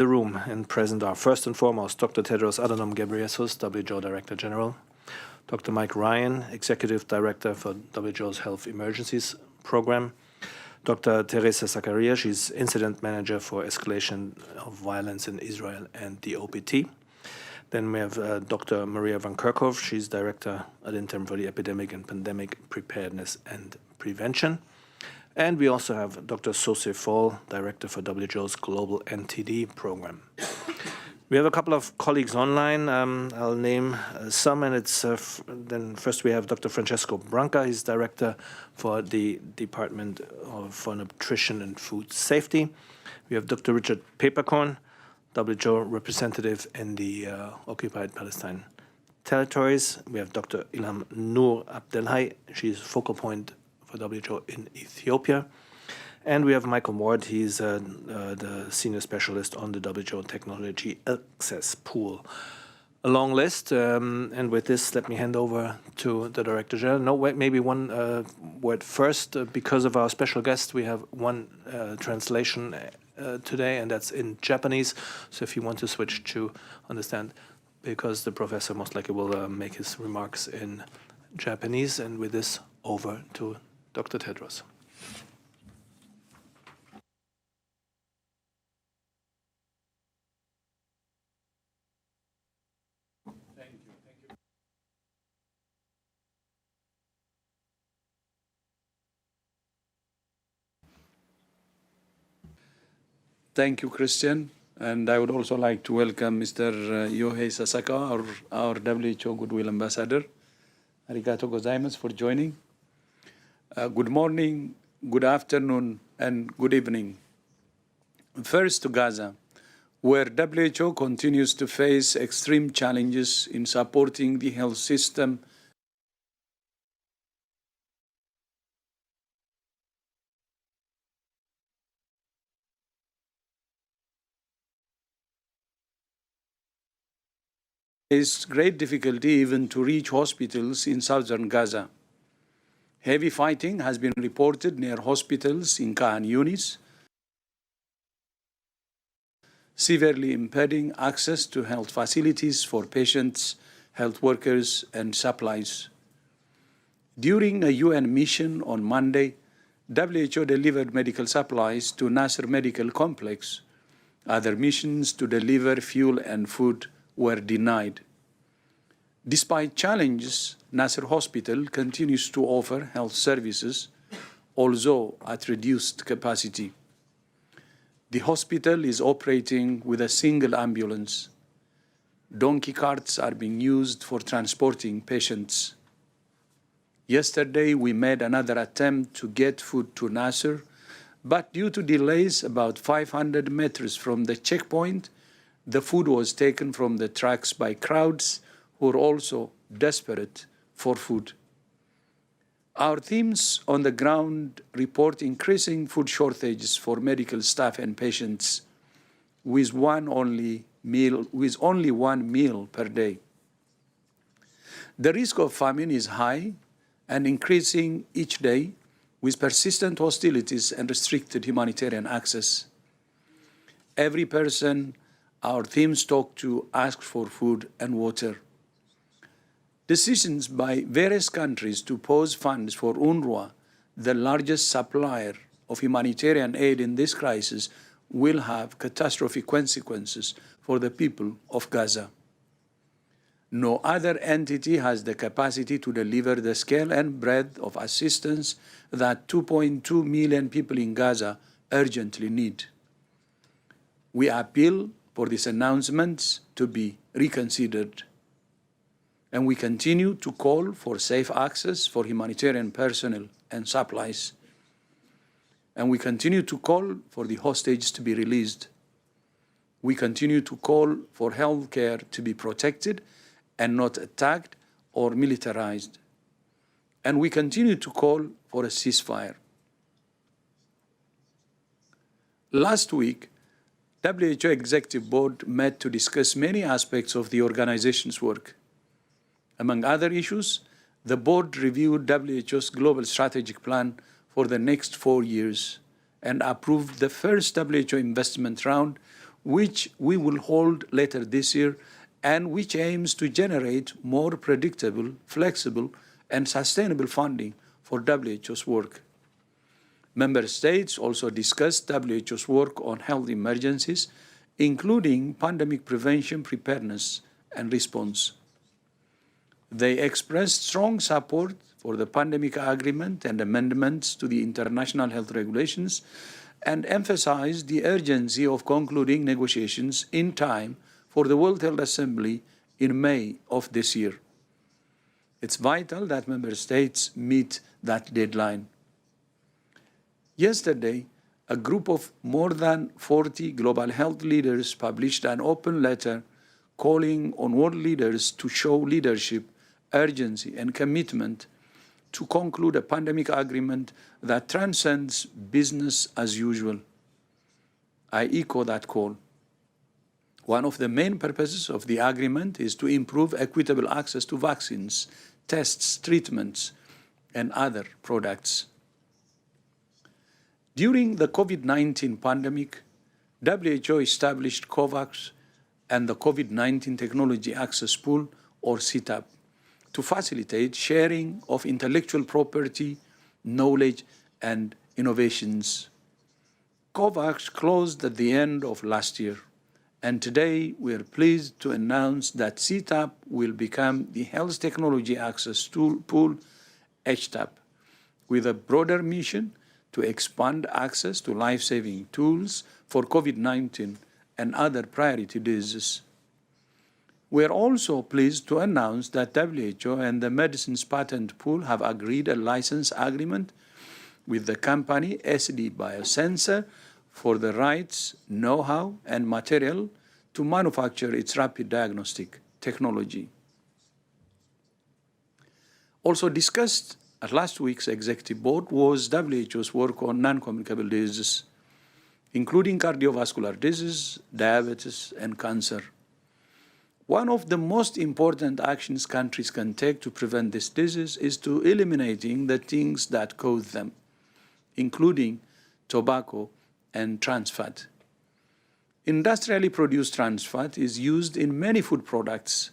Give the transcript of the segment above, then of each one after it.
The room and present are first and foremost Dr. Tedros Adhanom Ghebreyesus, WHO Director General, Dr. Mike Ryan, Executive Director for WHO's Health Emergencies Program, Dr. Teresa Zakaria, she's Incident Manager for Escalation of Violence in Israel and the OPT. Then we have Dr. Maria Van Kerkhove, she's Director ad interim for the Epidemic and Pandemic Preparedness and Prevention. And we also have Dr. Sose Fall, Director for WHO's Global NTD Program. We have a couple of colleagues online. I'll name some, and it's then first we have Dr. Francesco Branca. He's Director for the Department for Nutrition and Food Safety. We have Dr. Richard Peperkorn, WHO representative in the occupied Palestine territories. We have Dr. Ilham Noor Abdelhai. She's focal point for WHO in Ethiopia. And we have Michael Ward. He's the senior specialist on the WHO Technology Access Pool. A long list, and with this, let me hand over to the Director General. No, wait, maybe one word first. Because of our special guest, we have one translation today, and that's in Japanese. So if you want to switch to understand, because the professor most likely will make his remarks in Japanese. And with this, over to Dr. Tedros. Thank you, Christian. And I would also like to welcome Mr. Yohei Sasaka, our WHO Goodwill Ambassador. Arigato gozaimasu for joining. Good morning, good afternoon, and good evening. First to Gaza, where WHO continues to face extreme challenges in supporting the health system is great difficulty even to reach hospitals in southern Gaza. Heavy fighting has been reported near hospitals in Khan Yunis, severely impeding access to health facilities for patients, health workers, and supplies. During a UN mission on Monday, WHO delivered medical supplies to Nasser Medical Complex. Other missions to deliver fuel and food were denied. Despite challenges, Nasser Hospital continues to offer health services, although at reduced capacity. The hospital is operating with a single ambulance. Donkey carts are being used for transporting patients. Yesterday, we made another attempt to get food to Nasser, but due to delays about 500 meters from the checkpoint, the food was taken from the trucks by crowds who are also desperate for food. Our teams on the ground report increasing food shortages for medical staff and patients with only one meal per day. The risk of famine is high and increasing each day with persistent hostilities and restricted humanitarian access. Every person our teams talk to asks for food and water. Decisions by various countries to pause funds for UNRWA, the largest supplier of humanitarian aid in this crisis, will have catastrophic consequences for the people of Gaza. No other entity has the capacity to deliver the scale and breadth of assistance that 2.2 million people in Gaza urgently need. We appeal for these announcements to be reconsidered. And we continue to call for safe access for humanitarian personnel and supplies. And we continue to call for the hostages to be released. We continue to call for health care to be protected and not attacked or militarized. And we continue to call for a ceasefire. Last week, WHO Executive Board met to discuss many aspects of the organization's work. Among other issues, the board reviewed WHO's global strategic plan for the next 4 years and approved the first WHO investment round which we will hold later this year and which aims to generate more predictable, flexible, and sustainable funding for WHO's work. Member states also discussed WHO's work on health emergencies, including pandemic prevention, preparedness, and response. They expressed strong support for the pandemic agreement and amendments to the international health regulations and emphasized the urgency of concluding negotiations in time for the World Health Assembly in May of this year. It's vital that member states meet that deadline. Yesterday, a group of more than 40 global health leaders published an open letter calling on world leaders to show leadership, urgency, and commitment to conclude a pandemic agreement that transcends business as usual. I echo that call. One of the main purposes of the agreement is to improve equitable access to vaccines, tests, treatments, and other products. During the COVID-19 pandemic, WHO established COVAX and the COVID-19 Technology Access Pool, or CTAP, to facilitate sharing of intellectual property, knowledge, and innovations. COVAX closed at the end of last year, and today we are pleased to announce that CTAP will become the Health Technology Access Pool, HTAP, with a broader mission to expand access to life-saving tools for COVID-19 and other priority diseases. We are also pleased to announce that WHO and the Medicines Patent Pool have agreed a license agreement with the company SD Biosensor for the rights, know-how, and material to manufacture its rapid diagnostic technology. Also discussed at last week's Executive Board was WHO's work on non-communicable diseases, including cardiovascular disease, diabetes, and cancer. One of the most important actions countries can take to prevent this disease is to eliminating the things that cause them, including tobacco and trans fat. Industrially produced trans fat is used in many food products.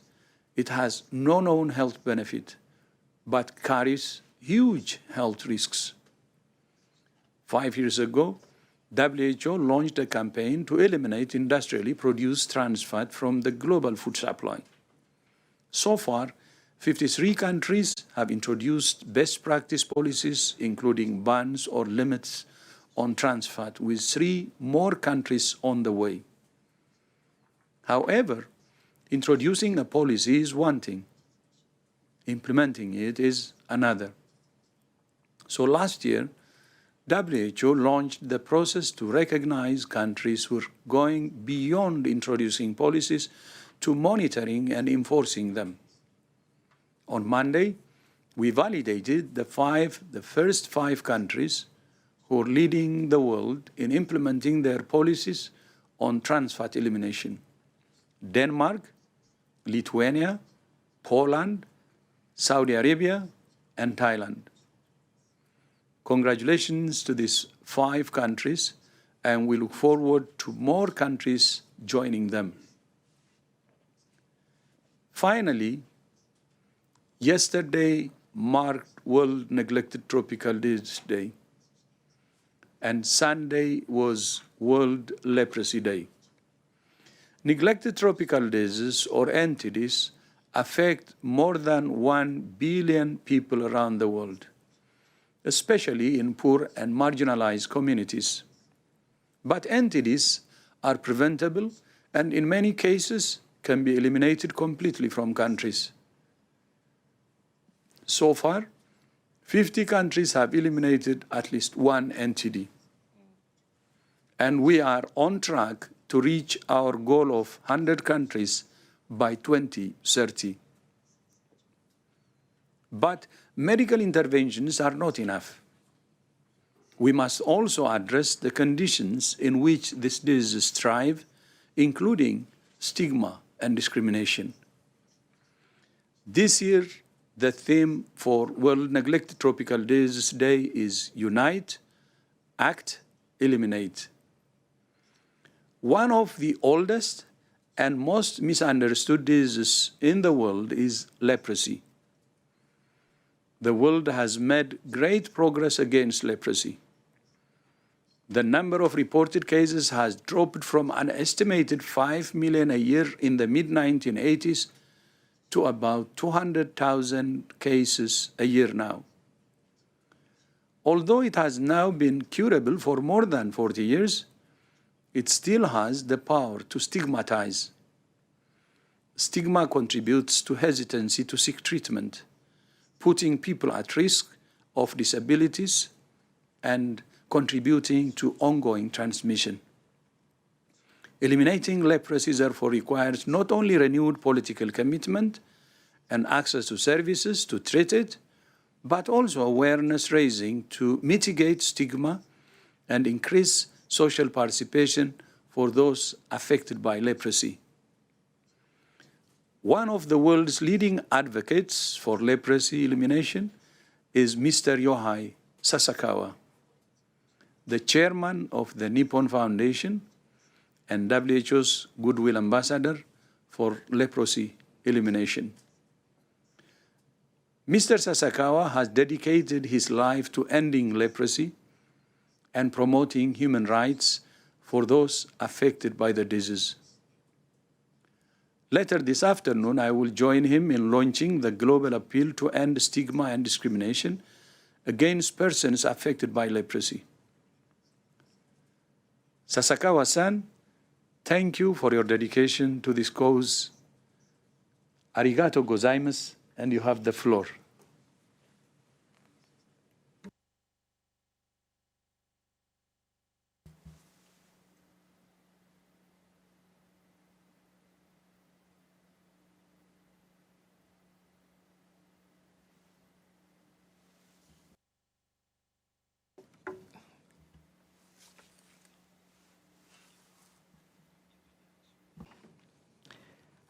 It has no known health benefit, but carries huge health risks. 5 years ago, WHO launched a campaign to eliminate industrially produced trans fat from the global food supply. So far, 53 countries have introduced best practice policies, including bans or limits on trans fat, with 3 more countries on the way. However, introducing a policy is one thing. Implementing it is another. So last year, WHO launched the process to recognize countries who are going beyond introducing policies to monitoring and enforcing them. On Monday, we validated the first 5 countries who are leading the world in implementing their policies on trans fat elimination: Denmark, Lithuania, Poland, Saudi Arabia, and Thailand. Congratulations to these 5 countries, and we look forward to more countries joining them. Finally, yesterday marked World Neglected Tropical Disease Day, and Sunday was World Leprosy Day. Neglected tropical diseases or entities affect more than 1 billion people around the world, especially in poor and marginalized communities. But entities are preventable and in many cases can be eliminated completely from countries. So far, 50 countries have eliminated at least one entity. And we are on track to reach our goal of 100 countries by 2030. But medical interventions are not enough. We must also address the conditions in which these diseases thrive, including stigma and discrimination. This year, the theme for World Neglected Tropical Diseases Day is Unite, Act, Eliminate. One of the oldest and most misunderstood diseases in the world is leprosy. The world has made great progress against leprosy. The number of reported cases has dropped from an estimated 5 million a year in the mid-1980s to about 200,000 cases a year now. Although it has now been curable for more than 40 years, it still has the power to stigmatize. Stigma contributes to hesitancy to seek treatment, putting people at risk of disabilities and contributing to ongoing transmission. Eliminating leprosy therefore requires not only renewed political commitment and access to services to treat it, but also awareness raising to mitigate stigma and increase social participation for those affected by leprosy. One of the world's leading advocates for leprosy elimination is Mr. Yohei Sasakawa, the chairman of the Nippon Foundation and WHO's Goodwill Ambassador for Leprosy Elimination. Mr. Sasakawa has dedicated his life to ending leprosy and promoting human rights for those affected by the disease. Later this afternoon, I will join him in launching the global appeal to end stigma and discrimination against persons affected by leprosy. Sasakawa-san, thank you for your dedication to this cause. Arigato gozaimasu, and you have the floor.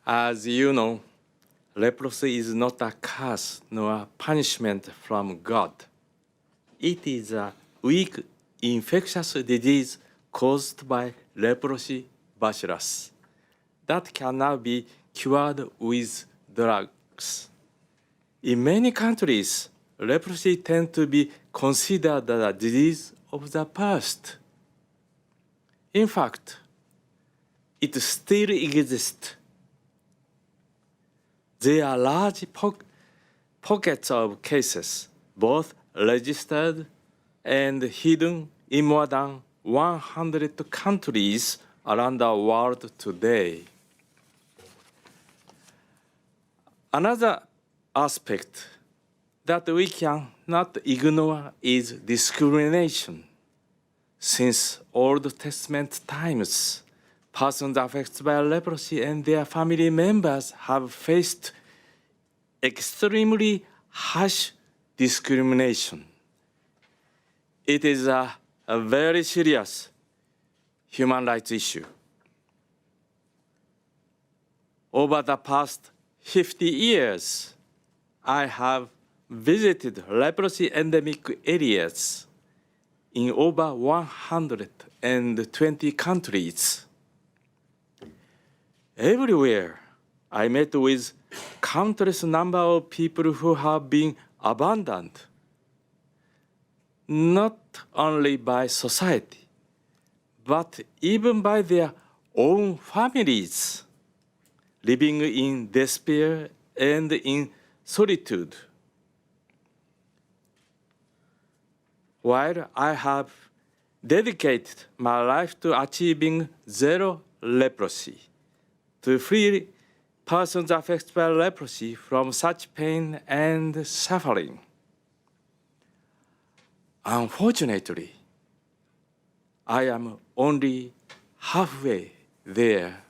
As you know, leprosy is not a curse nor a punishment from God. It is a weak, infectious disease caused by leprosy bacillus that cannot be cured with drugs. In many countries, leprosy tends to be considered a disease of the past. In fact, it still exists. There are large pockets of cases, both registered and hidden in more than 100 countries around the world today. Another aspect that we cannot ignore is discrimination. Since Old Testament times, persons affected by leprosy and their family members have faced extremely harsh discrimination. It is a very serious human rights issue. Over the past 50 years, I have visited leprosy endemic areas in over 120 countries. Everywhere, I met with countless number of people who have been abandoned, not only by society, but even by their own families, living in despair and in solitude. While I have dedicated my life to achieving zero leprosy, to free persons affected by leprosy from such pain and suffering. Unfortunately, I am only halfway there.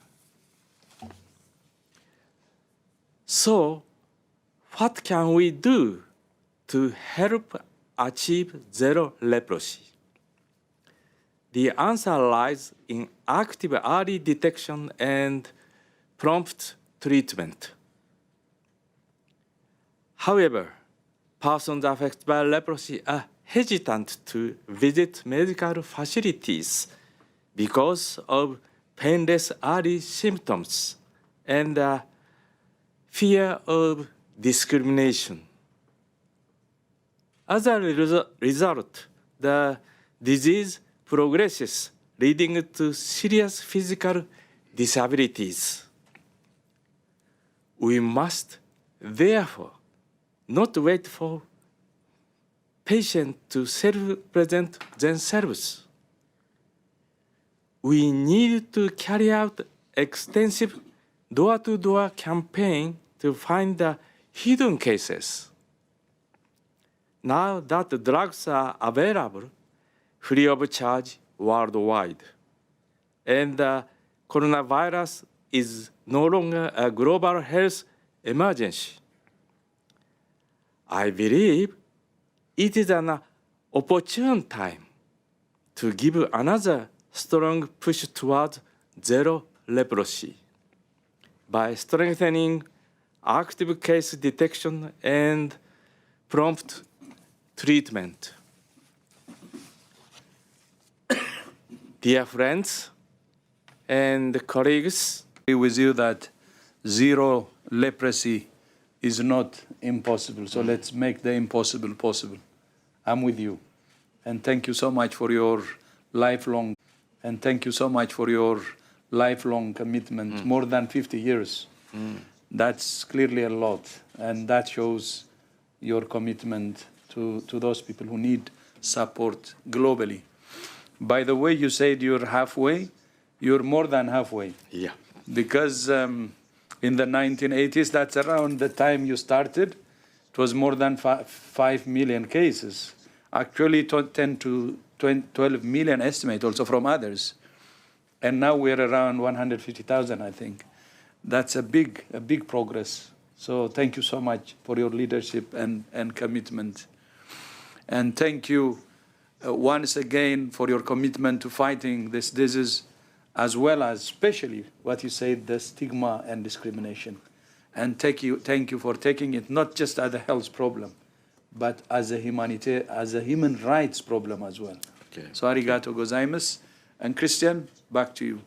So, what can we do to help achieve zero leprosy? The answer lies in active early detection and prompt treatment. However, persons affected by leprosy are hesitant to visit medical facilities because of painless early symptoms and fear of discrimination. As a result, the disease progresses, leading to serious physical disabilities. We must, therefore, not wait for patients to self-present themselves. We need to carry out extensive door-to-door campaign to find the hidden cases. Now that the drugs are available, free of charge worldwide, and the coronavirus is no longer a global health emergency, I believe it is an opportune time to give another strong push towards zero leprosy by strengthening active case detection and prompt treatment. Dear friends and colleagues, I agree with you that zero leprosy is not impossible. So let's make the impossible possible. I'm with you. And thank you so much for your lifelong commitment, more than 50 years. That's clearly a lot. And that shows your commitment to those people who need support globally. By the way, you said you're halfway. You're more than halfway. Yeah. Because in the 1980s, that's around the time you started, it was more than 5 million cases. Actually, 10 to 12 million estimate also from others. And now we're around 150,000, I think. That's a big progress. So thank you so much for your leadership and commitment. And thank you once again for your commitment to fighting this disease, as well as especially what you said, the stigma and discrimination. And thank you for taking it not just as a health problem, but as a human rights problem as well. Okay. So arigato gozaimasu. And Christian, back to you.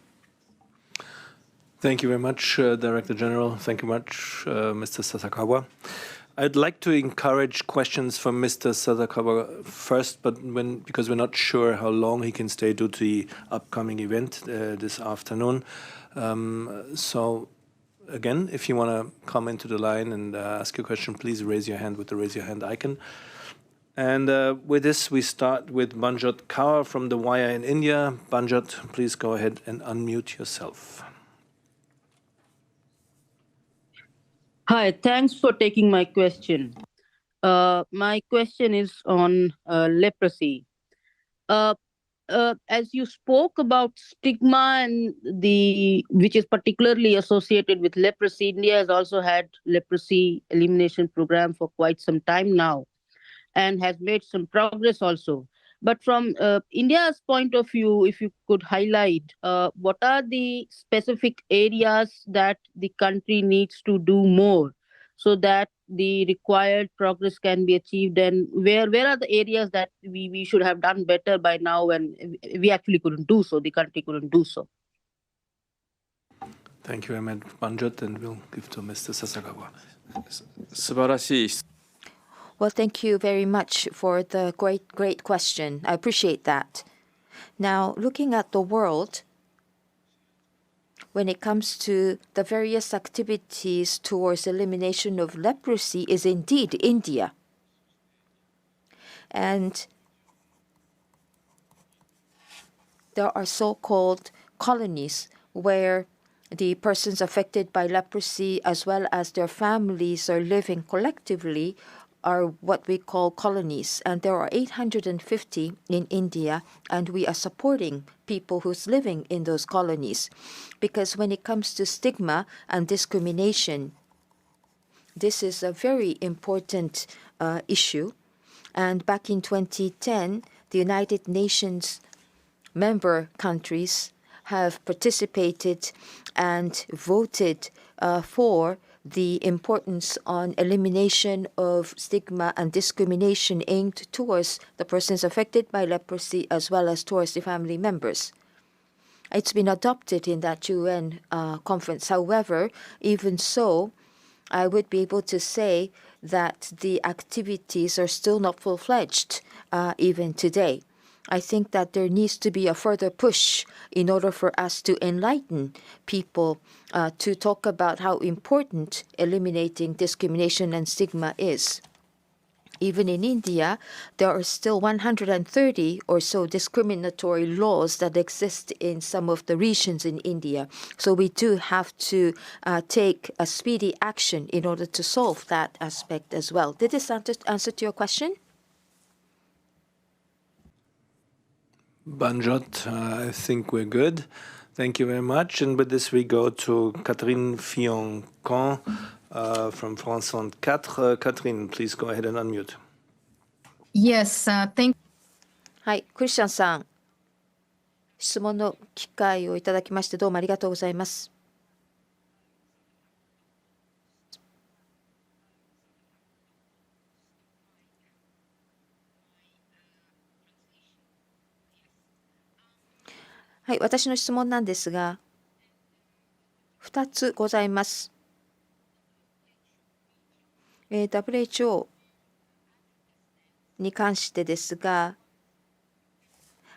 Thank you very much, Director General. Thank you much, Mr. Sasakawa. I'd like to encourage questions from Mr. Sasakawa first, but because we're not sure how long he can stay due to the upcoming event this afternoon. So again, if you want to come into the line and ask your question, please raise your hand with the raise your hand icon. And with this, we start with Banjot Kaur from The Wire in India. Banjot, please go ahead and unmute yourself. Hi, thanks for taking my question. My question is on leprosy. As you spoke about stigma and which is particularly associated with leprosy, India has also had leprosy elimination program for quite some time now, and has made some progress also. But from India's point of view, if you could highlight, what are the specific areas that the country needs to do more so that the required progress can be achieved, and where are the areas that we should have done better by now and we actually couldn't do so, the country couldn't do so? Thank you very much, Banjot, and we'll give to Mr. Sasakawa. 素晴らしい質 Well, thank you very much for the great question. I appreciate that. Now, looking at the world, when it comes to the various activities towards elimination of leprosy is indeed India. And there are so-called colonies where the persons affected by leprosy as well as their families are living collectively are what we call colonies. And there are 850 in India, and we are supporting people who's living in those colonies. Because when it comes to stigma and discrimination, this is a very important issue. And back in 2010, the United Nations member countries have participated and voted for the importance on elimination of stigma and discrimination aimed towards the persons affected by leprosy as well as towards the family members. It's been adopted in that UN conference. However, even so, I would be able to say that the activities are still not full-fledged even today. I think that there needs to be a further push in order for us to enlighten people to talk about how important eliminating discrimination and stigma is. Even in India, there are still 130 or so discriminatory laws that exist in some of the regions in India. So we do have to take a speedy action in order to solve that aspect as well. Did this answer to your question? Banjot, I think we're good. Thank you very much. And with this, we go to Catherine Fioncan from France 24. Catherine, please go ahead and unmute. Yes, thank はい、クリスチャンさん、質問の機会をいただきましてどうもありがとうございます。はい、私の質問なんですが、2つございます。WHO に関してですが、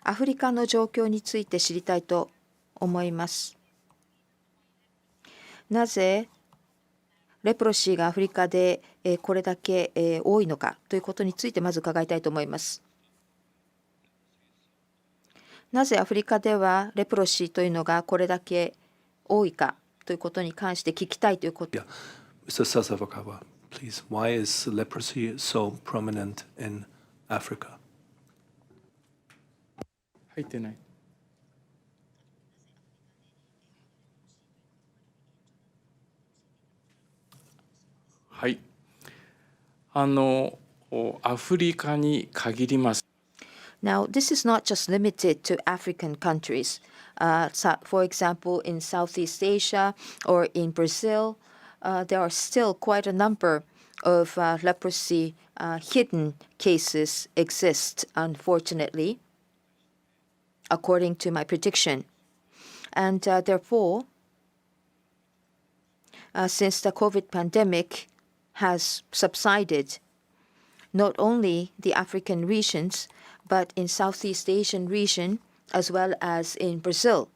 アフリカの状況について知りたいと思います。なぜレプロシーがアフリカでこれだけ多いのかということについてまず伺いたいと思います。なぜアフリカではレプロシーというのがこれだけ多いかということに関して聞きたいということ。Mr. Sasavakawa, please. Why is leprosy so prominent in Africa? 入ってない。はい。アフリカに限ります。Now, this is not just limited to African countries. For example, in Southeast Asia or in Brazil, there are still quite a number of leprosy hidden cases exist, unfortunately, according to my prediction. And therefore, since the COVID pandemic has subsided, not only the African regions, but in Southeast Asian region, as well as in Brazil.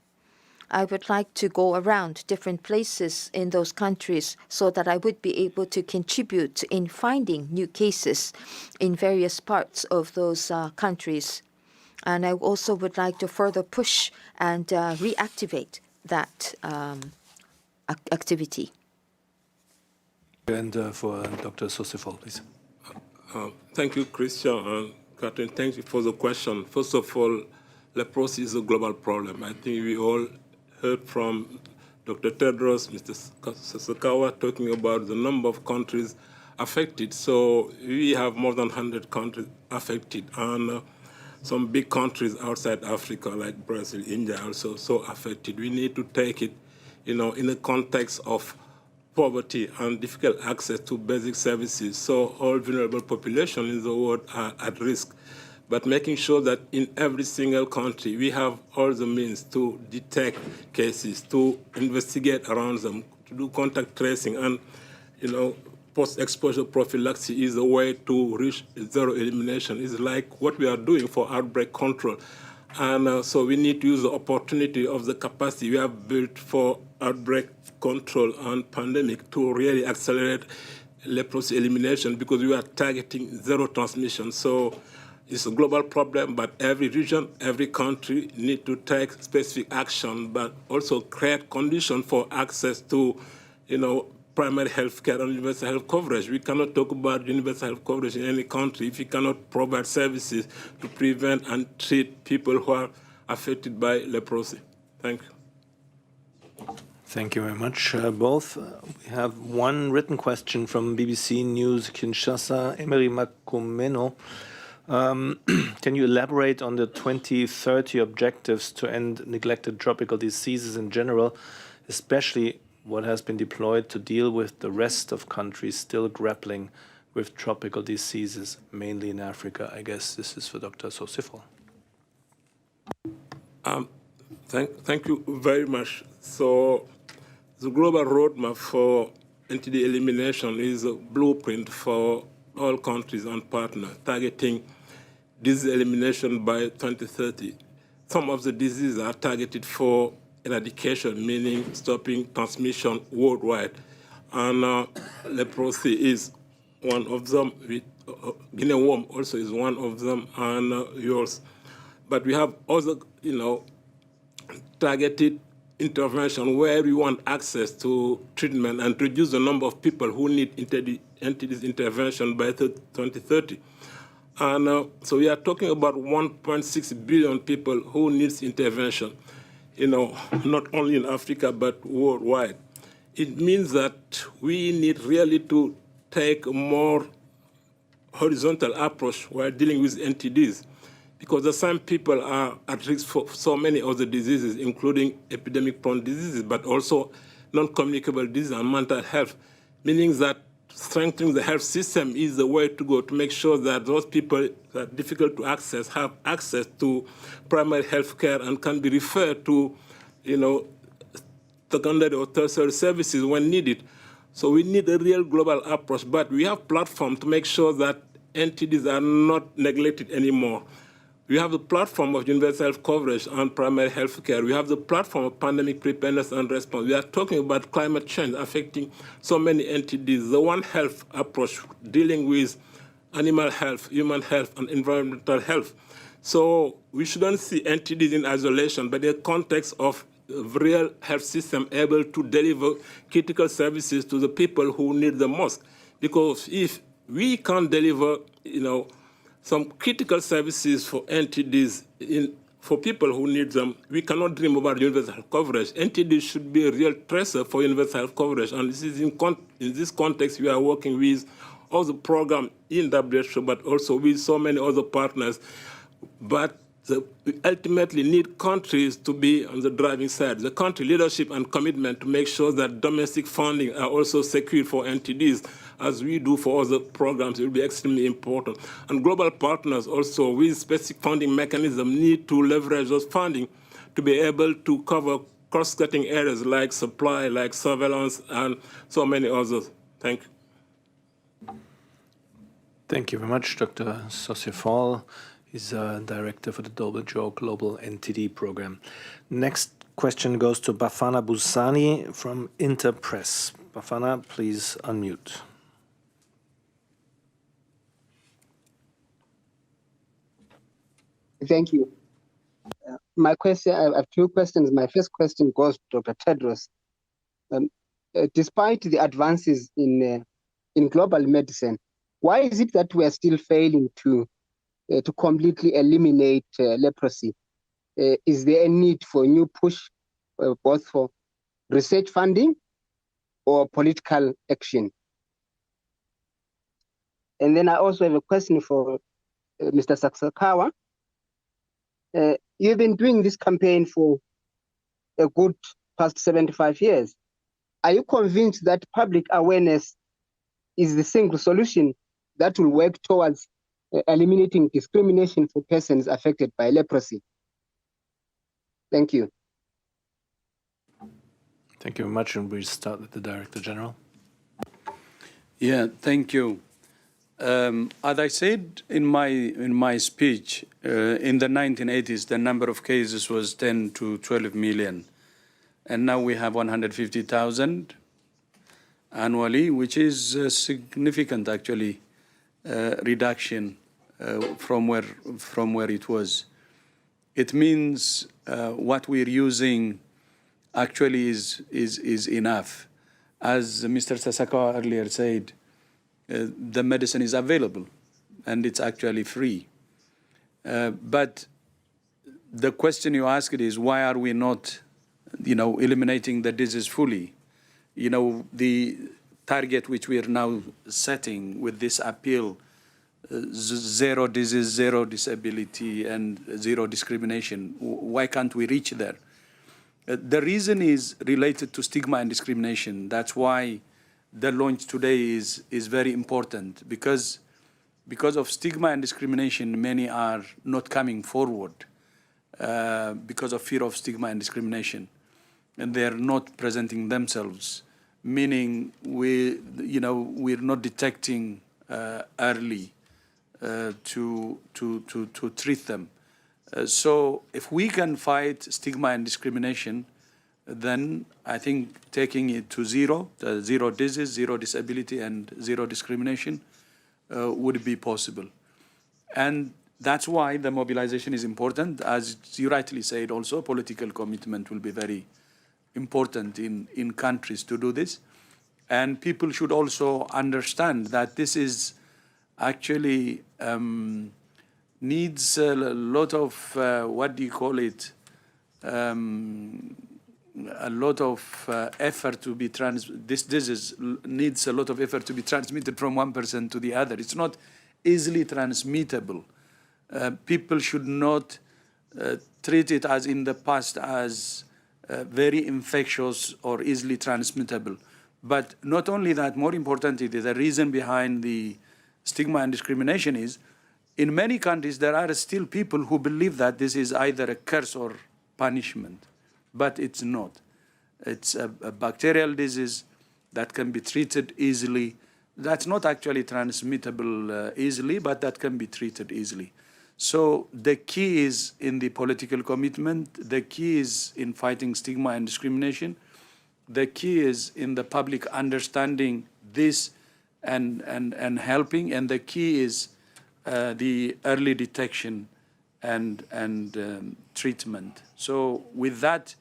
I would like to go around different places in those countries so that I would be able to contribute in finding new cases in various parts of those countries. And I also would like to further push and reactivate that activity. And for Dr. Sosifol, please. Thank you, Christian. Catherine, thank you for the question. First of all, leprosy is a global problem. I think we all heard from Dr. Tedros, Mr. Sasakawa, talking about the number of countries affected. So we have more than 100 countries affected, and some big countries outside Africa, like Brazil, India, also so affected. We need to take it, in the context of poverty and difficult access to basic services. So all vulnerable populations in the world are at risk. But making sure that in every single country we have all the means to detect cases, to investigate around them, to do contact tracing, and post-exposure prophylaxis is a way to reach zero elimination. It's like what we are doing for outbreak control. And so we need to use the opportunity of the capacity we have built for outbreak control and pandemic to really accelerate leprosy elimination, because we are targeting zero transmission. So it's a global problem, but every region, every country need to take specific action, but also create conditions for access to, primary health care and universal health coverage. We cannot talk about universal health coverage in any country if we cannot provide services to prevent and treat people who are affected by leprosy. Thank you. Thank you very much, both. We have one written question from BBC News Kinshasa, Emery Makumeno. Can you elaborate on the 2030 objectives to end neglected tropical diseases in general, especially what has been deployed to deal with the rest of countries still grappling with tropical diseases, mainly in Africa? I guess this is for Dr. Sosifol. Thank you very much. So the global roadmap for NTD elimination is a blueprint for all countries and partners targeting disease elimination by 2030. Some of the diseases are targeted for eradication, meaning stopping transmission worldwide. And leprosy is one of them. Guinea worm also is one of them, and yours. But we have other, targeted intervention where we want access to treatment and reduce the number of people who need NTD's intervention by 2030. And so we are talking about 1.6 billion people who needs intervention, not only in Africa, but worldwide. It means that we need really to take a more horizontal approach while dealing with NTDs, because the same people are at risk for so many other diseases, including epidemic-prone diseases, but also non-communicable diseases and mental health, meaning that strengthening the health system is the way to go to make sure that those people that are difficult to access have access to primary health care and can be referred to, secondary or tertiary services when needed. So we need a real global approach, but we have platforms to make sure that NTDs are not neglected anymore. We have the platform of universal health coverage and primary health care. We have the platform of pandemic preparedness and response. We are talking about climate change affecting so many entities. The One Health approach dealing with animal health, human health, and environmental health. So we shouldn't see entities in isolation, but in the context of a real health system able to deliver critical services to the people who need the most. Because if we can't deliver, some critical services for entities for people who need them, we cannot dream about universal health coverage. NTD should be a real tracer for universal health coverage. And this is in this context we are working with all the programs in WHO, but also with so many other partners. But we ultimately need countries to be on the driving side. The country leadership and commitment to make sure that domestic funding are also secured for NTDs, as we do for other programs, will be extremely important. And global partners also, with specific funding mechanism, need to leverage those funding to be able to cover cross-cutting areas like supply, like surveillance, and so many others. Thank you. Thank you very much, Dr. Saucier-Fall. He's director for the WHO Global NTD program. Next question goes to Bafana Busani from Interpress. Bafana, please unmute. Thank you. My question, I have two questions. My first question goes to Dr. Tedros. Despite the advances in global medicine, why is it that we are still failing to completely eliminate leprosy? Is there a need for a new push, both for research funding or political action? And then I also have a question for Mr. Saksakawa. You've been doing this campaign for a good past 75 years. Are you convinced that public awareness is the single solution that will work towards eliminating discrimination for persons affected by leprosy? Thank you. Thank you very much, and we'll start with the Director General. Yeah, thank you. As I said in my speech, in the 1980s, the number of cases was 10 to 12 million. And now we have 150,000 annually, which is a significant, actually, reduction from where it was. It means what we're using actually is enough. As Mr. Sasakawa earlier said, the medicine is available and it's actually free. But the question you asked is, why are we not, eliminating the disease fully? The target which we are now setting with this appeal, zero disease, zero disability, and zero discrimination, why can't we reach there? The reason is related to stigma and discrimination. That's why the launch today is very important, because of stigma and discrimination, many are not coming forward. because of fear of stigma and discrimination, and they are not presenting themselves, meaning we're not detecting early to treat them. So if we can fight stigma and discrimination, then I think taking it to zero disease, zero disability, and zero discrimination would be possible. And that's why the mobilization is important. As you rightly said also, political commitment will be very important in countries to do this. And people should also understand that this is actually needs a lot of, a lot of effort to be needs a lot of effort to be transmitted from one person to the other. It's not easily transmittable. People should not treat it as in the past as very infectious or easily transmittable. But not only that, more importantly, the reason behind the stigma and discrimination is, in many countries, there are still people who believe that this is either a curse or punishment, but it's not. It's a bacterial disease that can be treated easily. That's not actually transmittable easily, but that can be treated easily. So the key is in the political commitment, the key is in fighting stigma and discrimination, the key is in the public understanding this and helping, and the key is the early detection and treatment. So with that,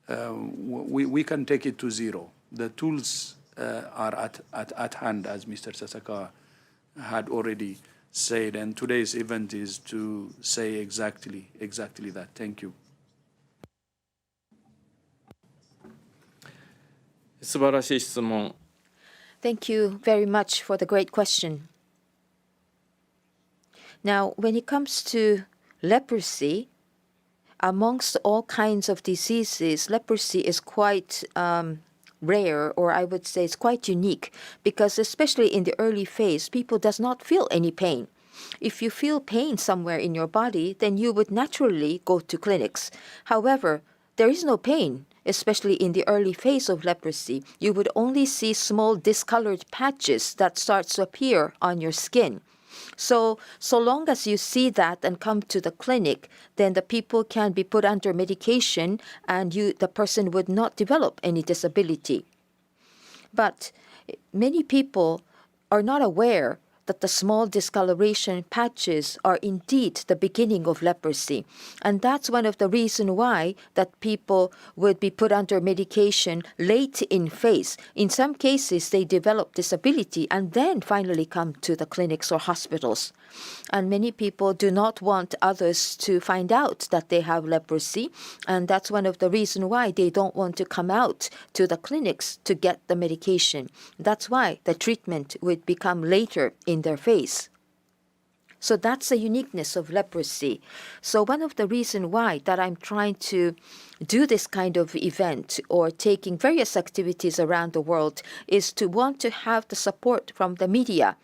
we can take it to zero. The tools are at hand, as Mr. Sasaka had already said, and today's event is to say exactly that. Thank you. 素晴らしい質問。 Thank you very much for the great question. Now, when it comes to leprosy, amongst all kinds of diseases, leprosy is quite rare, or I would say it's quite unique, because especially in the early phase, people does not feel any pain. If you feel pain somewhere in your body, then you would naturally go to clinics. However, there is no pain, especially in the early phase of leprosy. You would only see small discolored patches that start to appear on your skin. So long as you see that and come to the clinic, then the people can be put under medication and the person would not develop any disability. But many people are not aware that the small discoloration patches are indeed the beginning of leprosy. And that's one of the reasons why that people would be put under medication late in phase. In some cases, they develop disability and then finally come to the clinics or hospitals. And many people do not want others to find out that they have leprosy. And that's one of the reasons why they don't want to come out to the clinics to get the medication. That's why the treatment would become later in their phase. So that's the uniqueness of leprosy. So one of the reasons why that I'm trying to do this kind of event or taking various activities around the world is to want to have the support from the media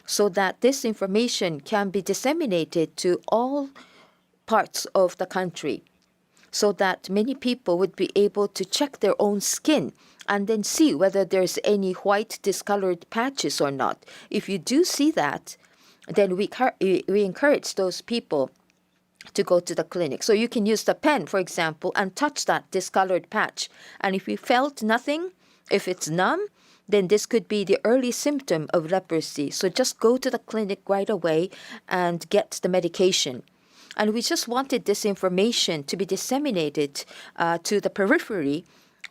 so that this information can be disseminated to all parts of the country, so that many people would be able to check their own skin and then see whether there's any white discolored patches or not. If you do see that, then we encourage those people to go to the clinic. So you can use the pen, for example, and touch that discolored patch. And if you felt nothing, if it's numb, then this could be the early symptom of leprosy. So just go to the clinic right away and get the medication. And we just wanted this information to be disseminated to the periphery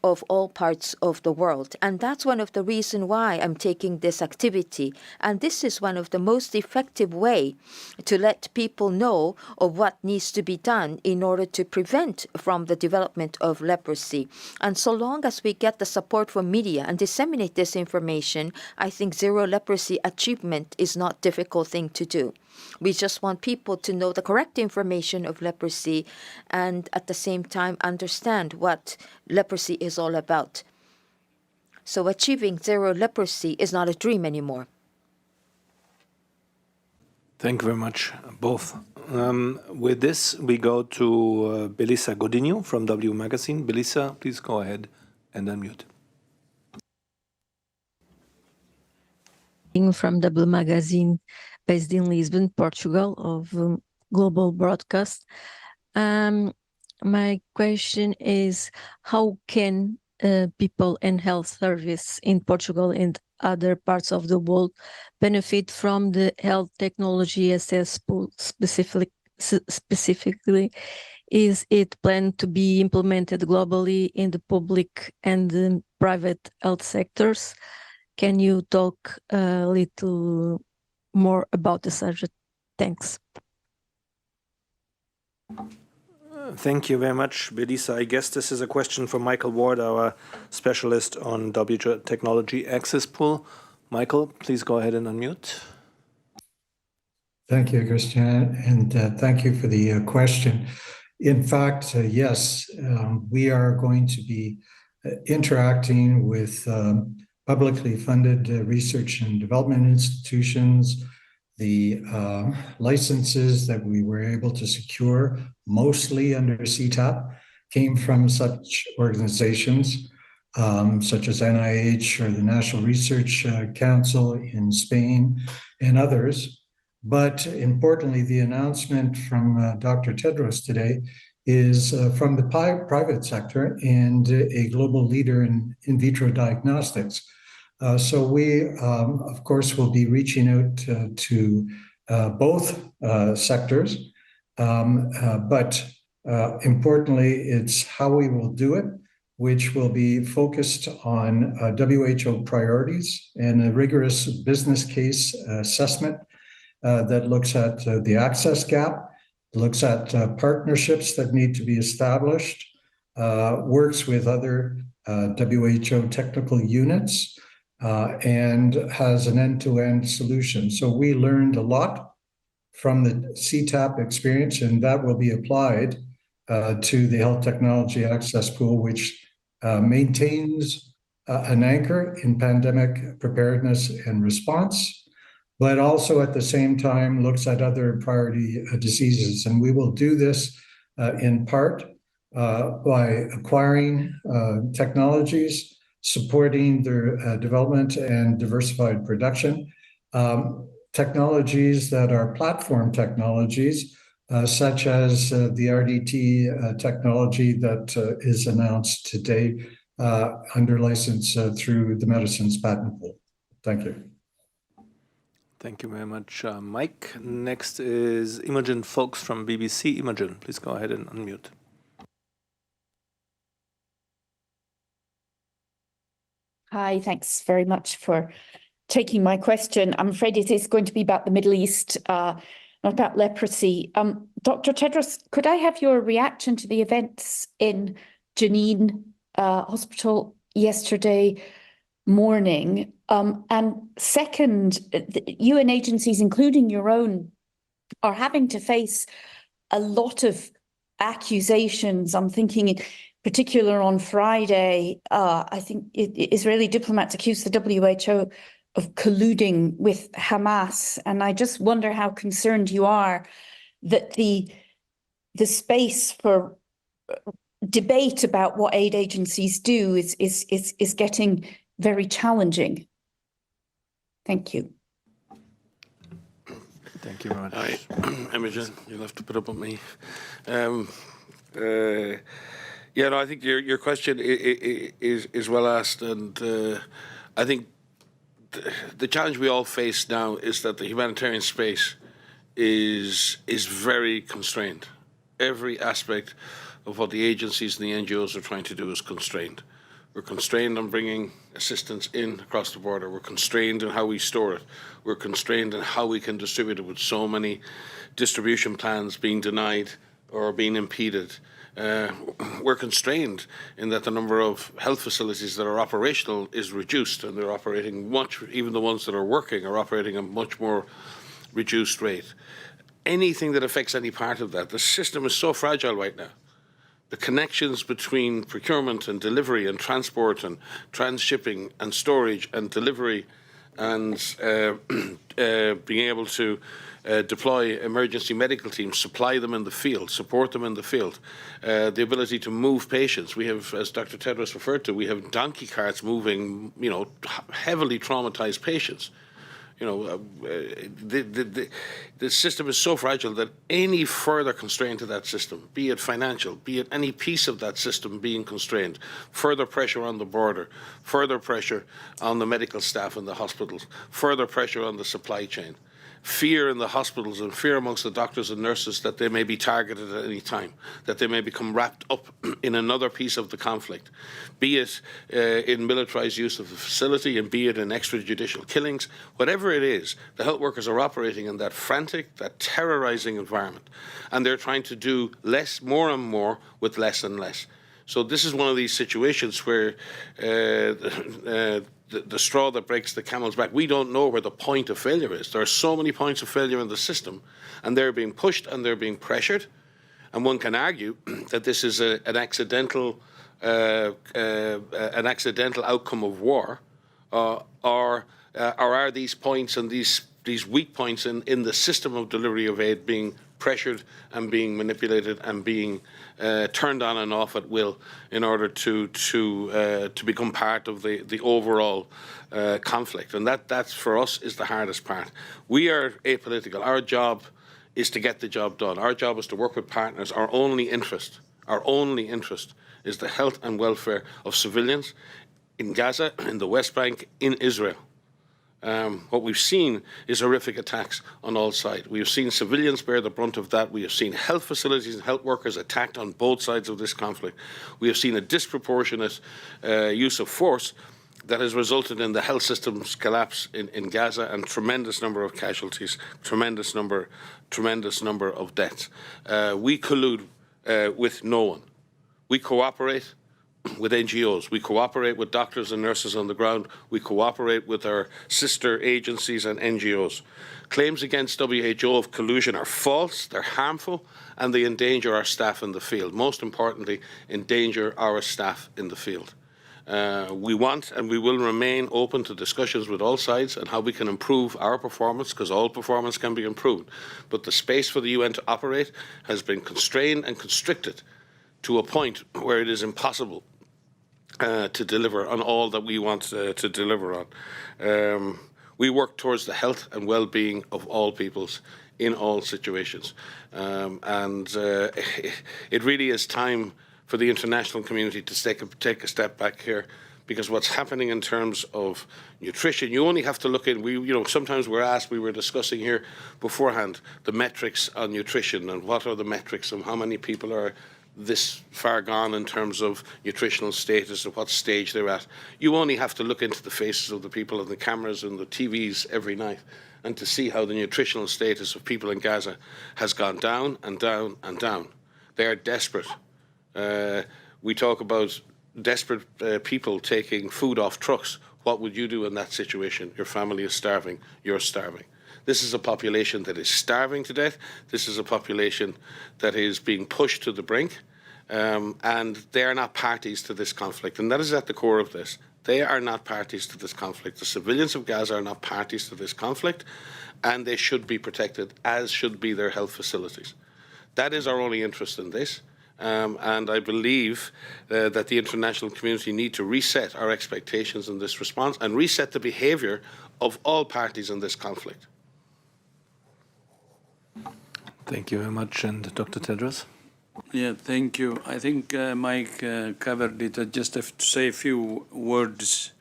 of all parts of the world. And that's one of the reasons why I'm taking this activity. And this is one of the most effective way to let people know of what needs to be done in order to prevent from the development of leprosy. And so long as we get the support from media and disseminate this information, I think zero leprosy achievement is not a difficult thing to do. We just want people to know the correct information of leprosy and at the same time understand what leprosy is all about. So achieving zero leprosy is not a dream anymore. Thank you very much, both. With this, we go to Belisa Godinho from W Magazine. Belisa, please go ahead and unmute. From W Magazine, based in Lisbon, Portugal, of Global Broadcast. My question is, how can people and health service in Portugal and other parts of the world benefit from the health technology access pool specifically? Is it planned to be implemented globally in the public and the private health sectors? Can you talk a little more about the subject? Thanks. Thank you very much, Belisa. I guess this is a question for Michael Ward, our specialist on WHO Technology Access Pool. Michael, please go ahead and unmute. Thank you, Christian, and thank you for the question. In fact, yes, we are going to be interacting with publicly funded research and development institutions. The licenses that we were able to secure, mostly under CTAP, came from such organizations, such as NIH or the National Research Council in Spain and others. But importantly, the announcement from Dr. Tedros today is from the private sector and a global leader in vitro diagnostics. So we, of course, will be reaching out to both sectors, but importantly, it's how we will do it, which will be focused on WHO priorities and a rigorous business case assessment that looks at the access gap, looks at partnerships that need to be established, works with other WHO technical units, and has an end-to-end solution. So we learned a lot from the CTAP experience, and that will be applied to the Health Technology Access Pool, which maintains an anchor in pandemic preparedness and response, but also at the same time looks at other priority diseases. And we will do this in part by acquiring technologies, supporting their development and diversified production. Technologies that are platform technologies, such as the RDT technology that is announced today under license through the Medicines Patent Pool. Thank you. Thank you very much, Mike. Next is Imogen Folks from BBC. Imogen, please go ahead and unmute. Hi, thanks very much for taking my question. I'm afraid it is going to be about the Middle East, not about leprosy. Dr. Tedros, could I have your reaction to the events in Jenin Hospital yesterday morning? And second, the UN agencies, including your own, are having to face a lot of accusations. I'm thinking in particular on Friday, I think Israeli diplomats accused the WHO of colluding with Hamas. And I just wonder how concerned you are that the space for debate about what aid agencies do is getting very challenging. Thank you. Thank you very much. Hi, Imogen, you'll have to put up with me. Yeah, no, I think your question is well asked, and I think the challenge we all face now is that the humanitarian space is very constrained. Every aspect of what the agencies and the NGOs are trying to do is constrained. We're constrained on bringing assistance in across the border. We're constrained in how we store it. We're constrained in how we can distribute it, with so many distribution plans being denied or being impeded. We're constrained in that the number of health facilities that are operational is reduced, and they're operating much, even the ones that are working are operating at a much more reduced rate. Anything that affects any part of that, the system is so fragile right now. The connections between procurement and delivery and transport and transshipping and storage and delivery and being able to deploy emergency medical teams, supply them in the field, support them in the field, the ability to move patients. We have, as Dr. Tedros referred to, we have donkey carts moving, heavily traumatized patients. The system is so fragile that any further constraint to that system, be it financial, be it any piece of that system being constrained, further pressure on the border, further pressure on the medical staff in the hospitals, further pressure on the supply chain, fear in the hospitals and fear amongst the doctors and nurses that they may be targeted at any time, that they may become wrapped up in another piece of the conflict, be it in militarized use of the facility and be it in extrajudicial killings, whatever it is, the health workers are operating in that frantic, that terrorizing environment. And they're trying to do less, more and more with less and less. So this is one of these situations where the straw that breaks the camel's back. We don't know where the point of failure is. There are so many points of failure in the system, and they're being pushed and they're being pressured. And one can argue that this is an accidental outcome of war, or are these points and these weak points in the system of delivery of aid being pressured and being manipulated and being turned on and off at will in order to become part of the overall conflict. And that for us is the hardest part. We are apolitical. Our job is to get the job done. Our job is to work with partners. Our only interest is the health and welfare of civilians in Gaza, in the West Bank, in Israel. What we've seen is horrific attacks on all sides. We have seen civilians bear the brunt of that. We have seen health facilities and health workers attacked on both sides of this conflict. We have seen a disproportionate use of force that has resulted in the health system's collapse in Gaza and tremendous number of casualties, tremendous number of deaths. We collude with no one. We cooperate with NGOs. We cooperate with doctors and nurses on the ground. We cooperate with our sister agencies and NGOs. Claims against WHO of collusion are false, they're harmful, and they endanger our staff in the field. Most importantly, endanger our staff in the field. We want and we will remain open to discussions with all sides on how we can improve our performance, because all performance can be improved. But the space for the UN to operate has been constrained and constricted to a point where it is impossible to deliver on all that we want to deliver on. We work towards the health and well-being of all peoples in all situations. It really is time for the international community to take a step back here, because what's happening in terms of nutrition, you only have to look in, sometimes we're asked, we were discussing here beforehand, the metrics on nutrition and what are the metrics and how many people are this far gone in terms of nutritional status and what stage they're at. You only have to look into the faces of the people on the cameras and the TVs every night and to see how the nutritional status of people in Gaza has gone down and down and down. They are desperate. We talk about desperate people taking food off trucks. What would you do in that situation? Your family is starving. You're starving. This is a population that is starving to death. This is a population that is being pushed to the brink, and they are not parties to this conflict. And that is at the core of this. They are not parties to this conflict. The civilians of Gaza are not parties to this conflict, and they should be protected, as should be their health facilities. That is our only interest in this. And I believe that the international community need to reset our expectations in this response and reset the behaviour of all parties in this conflict. Thank you very much. And Dr. Tedros? Yeah, thank you. I think Mike covered it. I just have to say a few words.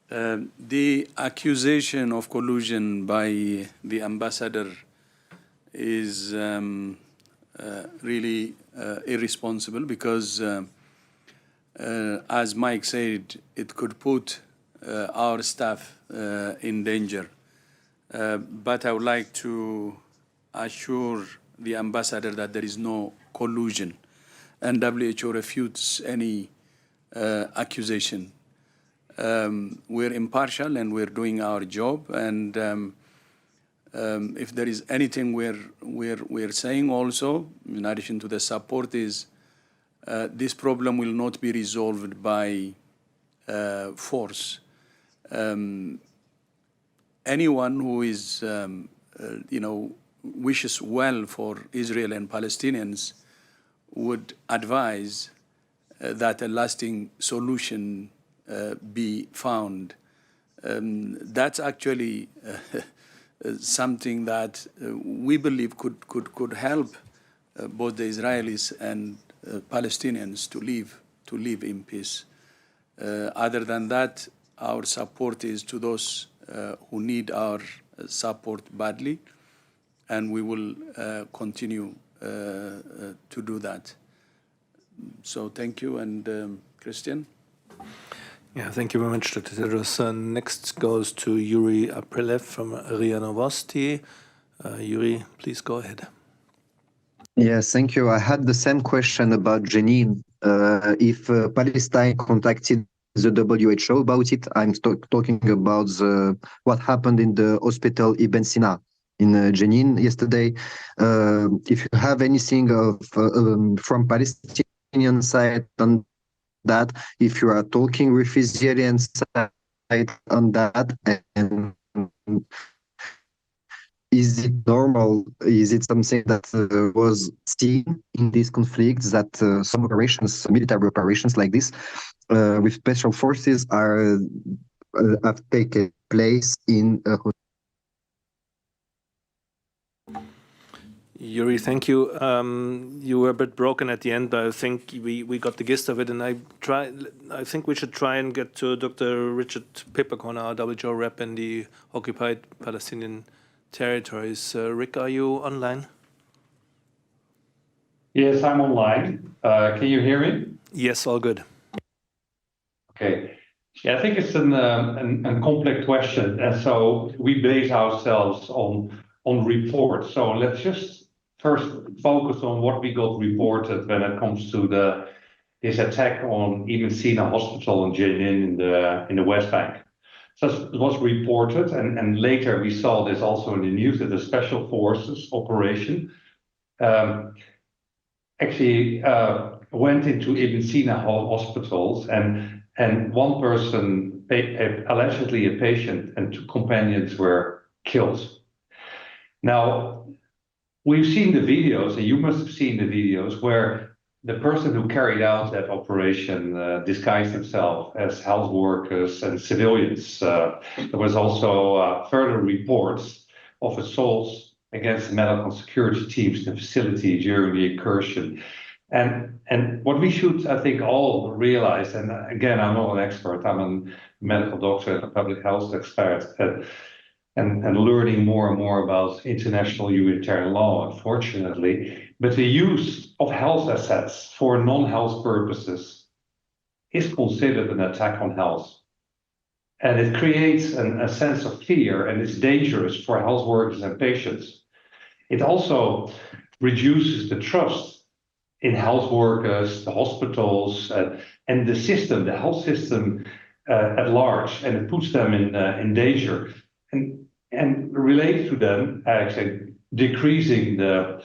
The accusation of collusion by the ambassador is really irresponsible, because, as Mike said, it could put our staff in danger. But I would like to assure the ambassador that there is no collusion, and WHO refutes any accusation. We're impartial and we're doing our job, and if there is anything we're saying also, in addition to the support, is this problem will not be resolved by force. anyone who is, wishes well for Israel and Palestinians would advise that a lasting solution be found. That's actually something that we believe could help both the Israelis and Palestinians to live in peace. Other than that, our support is to those who need our support badly, and we will continue to do that. So thank you, and Christian. Yeah, thank you very much, Dr. Tedros. Next goes to Yuri Aprilev from RIA Novosti. Yuri, please go ahead. Yes, thank you. I had the same question about Jenin. If Palestine contacted the WHO about it, I'm talking about what happened in the hospital Ibn Sina in Jenin yesterday. If you have anything from Palestinian side on that, if you are talking with Israeli side on that, and is it normal? Is it something that was seen in these conflicts, that some operations, military operations like this, with special forces have taken place in Yuri, thank you. You were a bit broken at the end, but I think we got the gist of it. And I think we should try and get to Dr. Richard Pippercorn, our WHO rep in the occupied Palestinian territories. Rick, are you online? Yes, I'm online. Can you hear me? Yes, all good. Okay. Yeah, I think it's a complex question, and so we base ourselves on reports. So let's just first focus on what we got reported when it comes to this attack on Ibn Sina Hospital in Jenin in the West Bank. So it was reported, and later we saw this also in the news, that the Special Forces operation actually went into Ibn Sina hospitals, and one person, allegedly a patient, and two companions were killed. Now, we've seen the videos, and you must have seen the videos, where the person who carried out that operation disguised himself as health workers and civilians. There was also further reports of assaults against the medical security teams in the facility during the incursion. And what we should, I think, all realize, and again, I'm not an expert, I'm a medical doctor and a public health expert, and learning more and more about international humanitarian law, unfortunately. But the use of health assets for non-health purposes is considered an attack on health. And it creates a sense of fear, and it's dangerous for health workers and patients. It also reduces the trust in health workers, the hospitals, and the system, the health system at large, and it puts them in danger. And related to them, actually decreasing the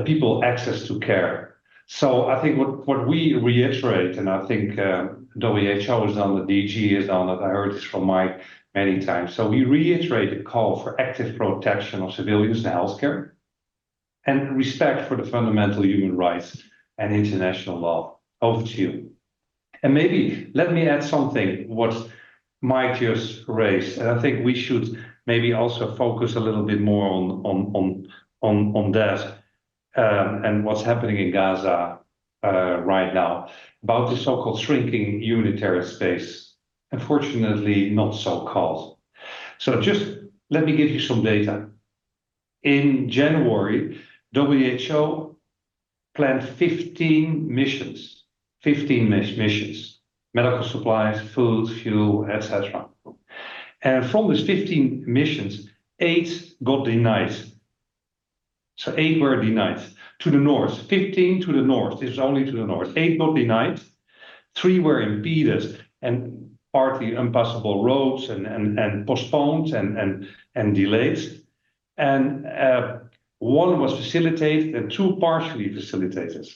people access to care. So I think what we reiterate, and I think WHO has done it, DG has done it, I heard this from Mike many times. So we reiterate the call for active protection of civilians in healthcare and respect for the fundamental human rights and international law. Over to you. And maybe let me add something what Mike just raised, and I think we should maybe also focus a little bit more on that and what's happening in Gaza right now, about the so-called shrinking humanitarian space. Unfortunately, not so-called. So just let me give you some data. In January, WHO planned 15 missions, medical supplies, food, fuel, etc. And from these 15 missions, 8 got denied. So 8 were denied. To the north, 15 to the north, this is only to the north. 8 got denied, 3 were impeded, and partly impassable roads and postponed and delayed. And 1 was facilitated and 2 partially facilitated.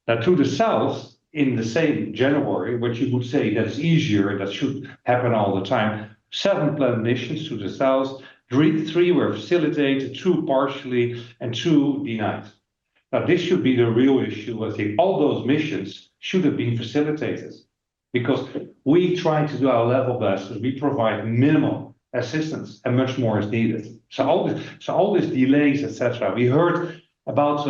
Now to the south, in the same January, which you would say that's easier, that should happen all the time, 7 planned missions to the south, 3 were facilitated, 2 partially, and 2 denied. Now, this should be the real issue. I think all those missions should have been facilitated because we try to do our level best, we provide minimal assistance and much more is needed. So all these delays, etc. We heard about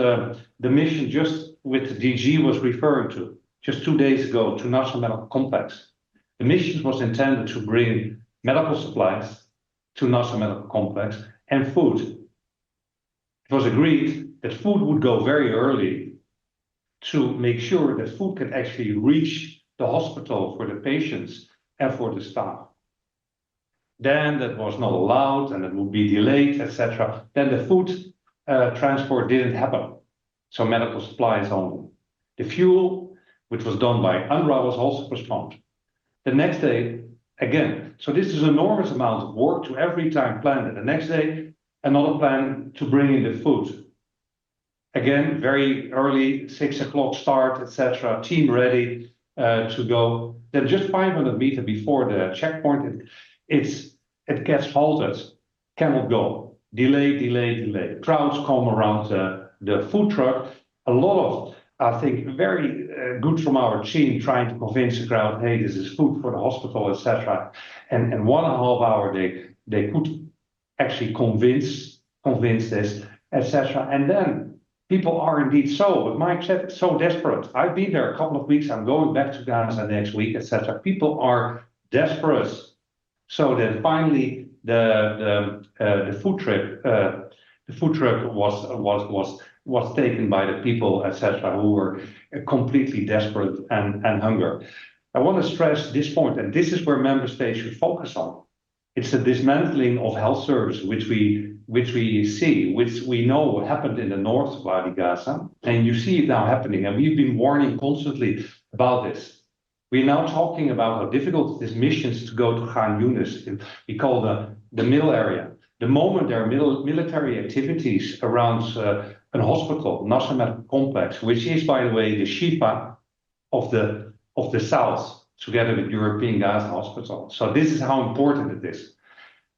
the mission just with the DG was referring to just 2 days ago to National Medical Complex. The mission was intended to bring medical supplies to National Medical Complex and food. It was agreed that food would go very early to make sure that food can actually reach the hospital for the patients and for the staff. Then that was not allowed and it would be delayed, etc. Then the food transport didn't happen. So medical supplies only. The fuel, which was done by UNRWA, was also postponed. The next day, again, so this is an enormous amount of work to every time plan it. The next day, another plan to bring in the food. Again, very early, 6 o'clock start, etc. Team ready to go. Then just 500 meters before the checkpoint, it gets halted, cannot go. Delay. Crowds come around the food truck. A lot of, I think, very good from our team trying to convince the crowd, hey, this is food for the hospital, etc. And 1.5 hours they could actually convince this, etc. And then people are indeed but Mike said, so desperate. I've been there a couple of weeks. I'm going back to Gaza next week, etc. People are desperate. So then finally the food truck was taken by the people, etc., who were completely desperate and hunger. I want to stress this point, and this is where member states should focus on. It's the dismantling of health services, which we know happened in the north of Wadi Gaza, and you see it now happening. And we've been warning constantly about this. We're now talking about how difficult it is missions to go to Khan Yunis. We call the middle area. The moment there are military activities around a hospital, National Medical Complex, which is, by the way, the Shifa of the south, together with European Gaza Hospital. So this is how important it is.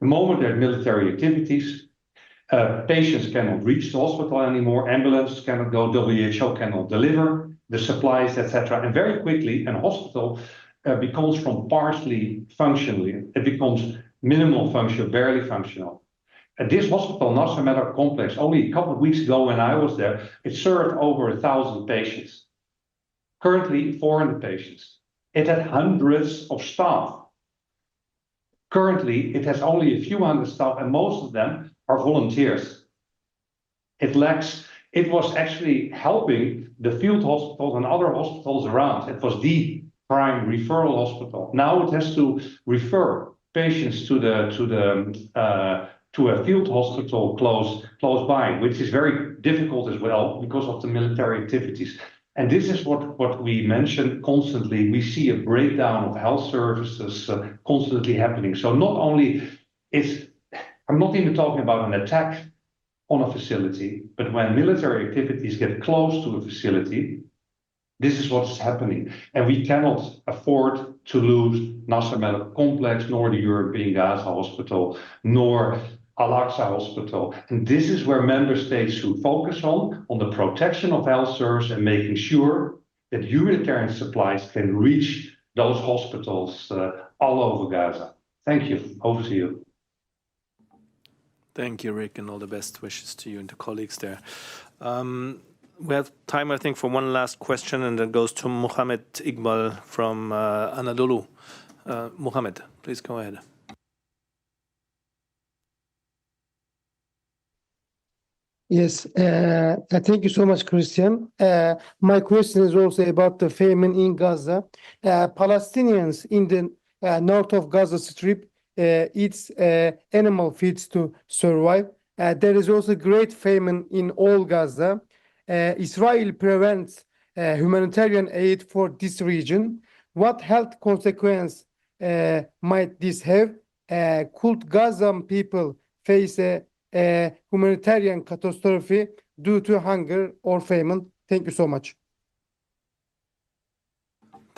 The moment there are military activities, patients cannot reach the hospital anymore, ambulances cannot go, WHO cannot deliver the supplies, etc. And very quickly, a hospital becomes from partially functional, it becomes minimal functional, barely functional. At this hospital, National Medical Complex, only a couple of weeks ago when I was there, it served over 1,000 patients. Currently, 400 patients. It had hundreds of staff. Currently, it has only a few hundred staff, and most of them are volunteers. It was actually helping the field hospitals and other hospitals around. It was the prime referral hospital. Now it has to refer patients to a field hospital close by, which is very difficult as well because of the military activities. And this is what we mentioned constantly. We see a breakdown of health services constantly happening. So not only I'm not even talking about an attack on a facility, but when military activities get close to a facility, this is what's happening. And we cannot afford to lose National Medical Complex, nor the European Gaza Hospital, nor Al-Aqsa Hospital. And this is where member states should focus on the protection of health services and making sure that humanitarian supplies can reach those hospitals all over Gaza. Thank you. Over to you. Thank you, Rick, and all the best wishes to you and the colleagues there. We have time, I think, for one last question, and that goes to Mohammed Iqbal from Anadolu. Mohammed, please go ahead. Yes, thank you so much, Christian. My question is also about the famine in Gaza. Palestinians in the north of Gaza Strip eats animal feeds to survive. There is also great famine in all Gaza. Israel prevents humanitarian aid for this region. What health consequence might this have? Could Gazan people face a humanitarian catastrophe due to hunger or famine? Thank you so much.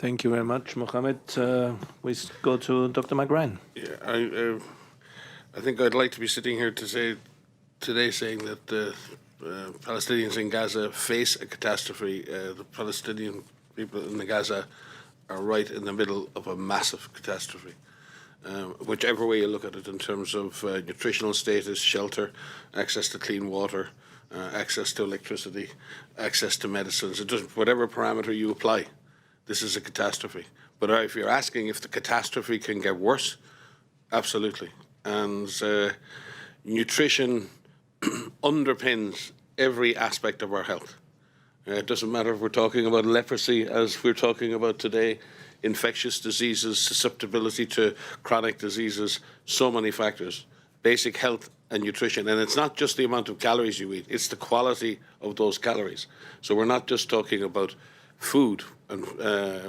Thank you very much, Mohammed. We go to Dr. Mike Ryan. Yeah, I think I'd like to be sitting here today saying that the Palestinians in Gaza face a catastrophe. The Palestinian people in the Gaza are right in the middle of a massive catastrophe. Whichever way you look at it, in terms of nutritional status, shelter, access to clean water, access to electricity, access to medicines, it doesn't, whatever parameter you apply, this is a catastrophe. But if you're asking if the catastrophe can get worse, absolutely. And nutrition underpins every aspect of our health. It doesn't matter if we're talking about leprosy, as we're talking about today, infectious diseases, susceptibility to chronic diseases, so many factors. Basic health and nutrition. And it's not just the amount of calories you eat, it's the quality of those calories. So we're not just talking about food, and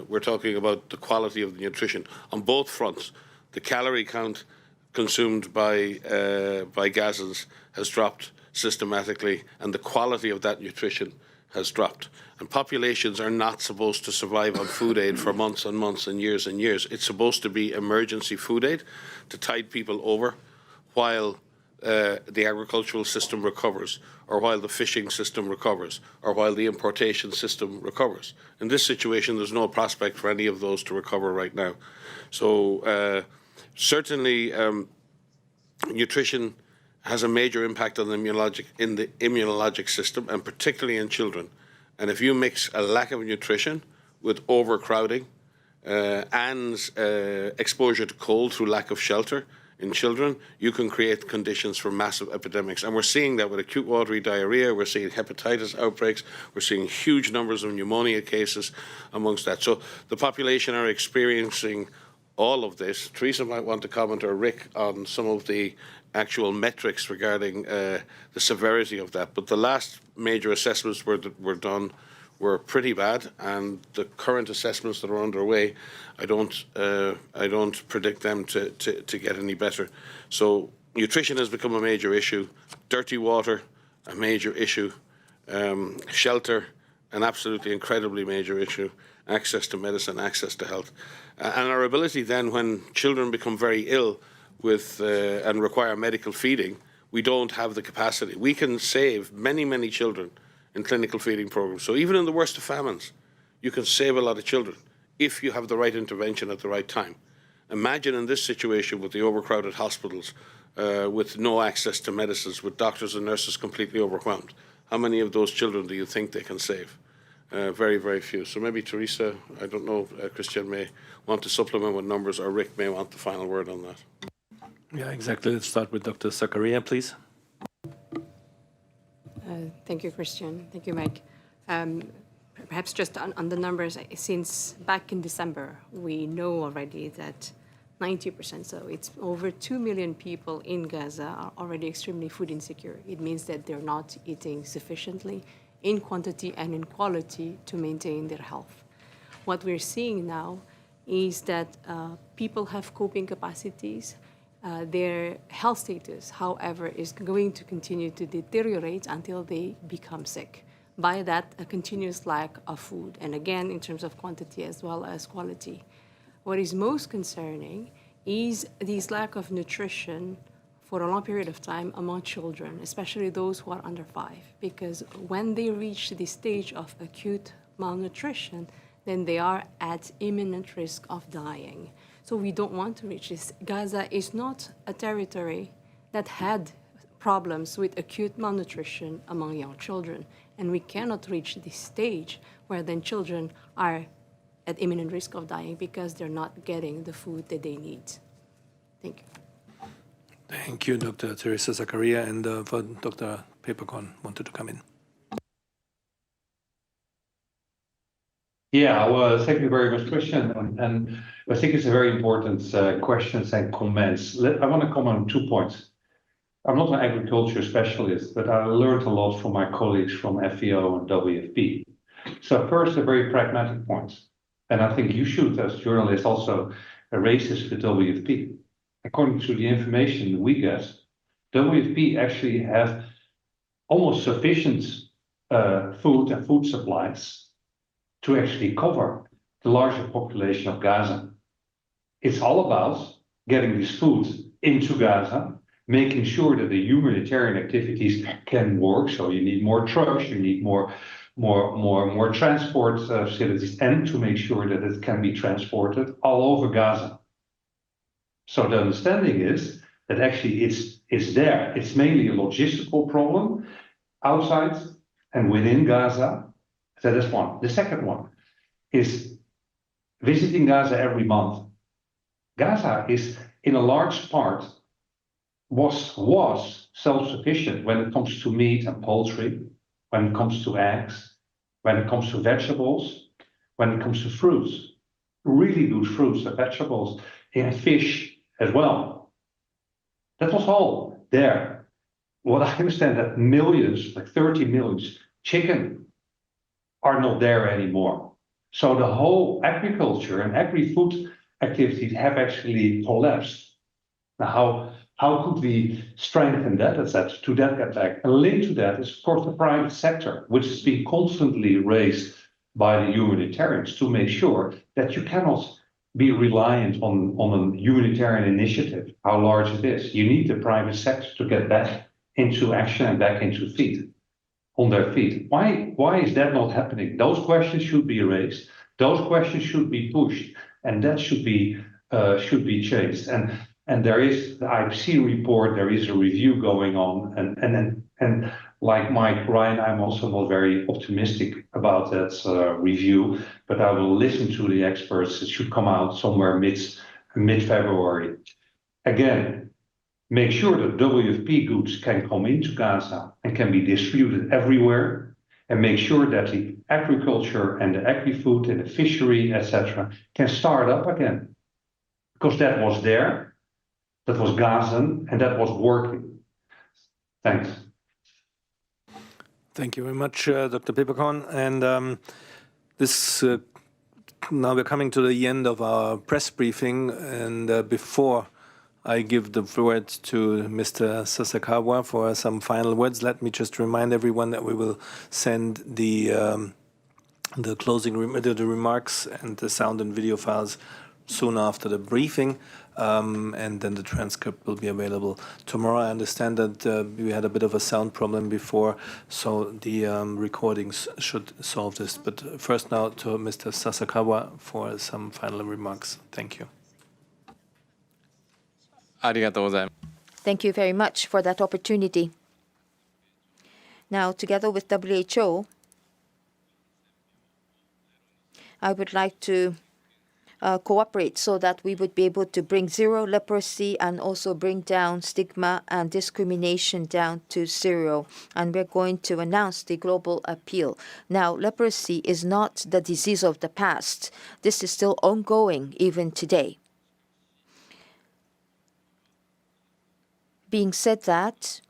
we're talking about the quality of the nutrition. On both fronts, the calorie count consumed by Gazans has dropped systematically, and the quality of that nutrition has dropped. And populations are not supposed to survive on food aid for months and months and years and years. It's supposed to be emergency food aid to tide people over while the agricultural system recovers, or while the fishing system recovers, or while the importation system recovers. In this situation, there's no prospect for any of those to recover right now. So certainly nutrition has a major impact on the immunologic system, and particularly in children. And if you mix a lack of nutrition with overcrowding and exposure to cold through lack of shelter in children, you can create conditions for massive epidemics. And we're seeing that with acute watery diarrhea, we're seeing hepatitis outbreaks, we're seeing huge numbers of pneumonia cases amongst that. So the population are experiencing all of this. Teresa might want to comment, or Rick, on some of the actual metrics regarding the severity of that. But the last major assessments were done were pretty bad, and the current assessments that are underway, I don't predict them to get any better. So nutrition has become a major issue. Dirty water, a major issue. Shelter, an absolutely incredibly major issue. Access to medicine, access to health. And our ability then, when children become very ill with and require medical feeding, we don't have the capacity. We can save many, many children in clinical feeding programs. So even in the worst of famines, you can save a lot of children if you have the right intervention at the right time. Imagine in this situation with the overcrowded hospitals, with no access to medicines, with doctors and nurses completely overwhelmed. How many of those children do you think they can save? Very, very few. So maybe Teresa, I don't know, Christian may want to supplement with numbers, or Rick may want the final word on that. Yeah, exactly. Let's start with Dr. Zakaria, please. Thank you, Christian. Thank you, Mike. Perhaps just on the numbers, since back in December, we know already that 90%, so it's over 2 million people in Gaza are already extremely food insecure. It means that they're not eating sufficiently in quantity and in quality to maintain their health. What we're seeing now is that people have coping capacities. Their health status, however, is going to continue to deteriorate until they become sick. By that, a continuous lack of food, and again, in terms of quantity as well as quality. What is most concerning is this lack of nutrition for a long period of time among children, especially those who are under 5, because when they reach the stage of acute malnutrition, then they are at imminent risk of dying. So we don't want to reach this. Gaza is not a territory that had problems with acute malnutrition among young children, and we cannot reach this stage where then children are at imminent risk of dying because they're not getting the food that they need. Thank you. Thank you, Dr. Teresa Zakaria, and for Dr. Papercorn wanted to come in. Yeah, well, thank you very much, Christian. And I think it's a very important questions and comments. I want to comment on 2 points. I'm not an agriculture specialist, but I learned a lot from my colleagues from FAO and WFP. So first, a very pragmatic point. And I think you should, as journalists, also raise this with WFP. According to the information we get, WFP actually have almost sufficient food and food supplies to actually cover the larger population of Gaza. It's all about getting this food into Gaza, making sure that the humanitarian activities can work. So you need more trucks, you need more transport facilities, and to make sure that it can be transported all over Gaza. So the understanding is that actually it's there. It's mainly a logistical problem outside and within Gaza. That is one. The second one is visiting Gaza every month. Gaza is, in a large part, was self-sufficient when it comes to meat and poultry, when it comes to eggs, when it comes to vegetables, when it comes to fruits, really good fruits and vegetables, and fish as well. That was all there. What I understand that millions, like 30 million chicken, are not there anymore. So the whole agriculture and agri-food activities have actually collapsed. Now, how could we strengthen that? To that get back. A link to that is, of course, the private sector, which is being constantly raised by the humanitarians to make sure that you cannot be reliant on a humanitarian initiative, how large it is. You need the private sector to get back into action and back on their feet. Why is that not happening? Those questions should be raised. Those questions should be pushed, and that should be changed. And there is the IPC report. There is a review going on, and like Mike Ryan, I'm also not very optimistic about that review. But I will listen to the experts. It should come out somewhere mid-February. Again, make sure that WFP goods can come into Gaza and can be distributed everywhere, and make sure that the agriculture and the agri-food and the fishery, etc., can start up again. Because that was there, that was Gazan, and that was working. Thanks. Thank you very much, Dr. Peeperkorn. And now we're coming to the end of our press briefing, and before I give the word to Mr. Sasakawa for some final words, let me just remind everyone that we will send the closing the remarks and the sound and video files soon after the briefing, and then the transcript will be available tomorrow. I understand that we had a bit of a sound problem before, so the recordings should solve this. But first now to Mr. Sasakawa for some final remarks. Thank you. Thank you very much for that opportunity. Now, together with WHO, I would like to cooperate so that we would be able to bring zero leprosy and also bring down stigma and discrimination down to zero. And we're going to announce the global appeal. Now, leprosy is not the disease of the past. This is still ongoing even today. Being said that,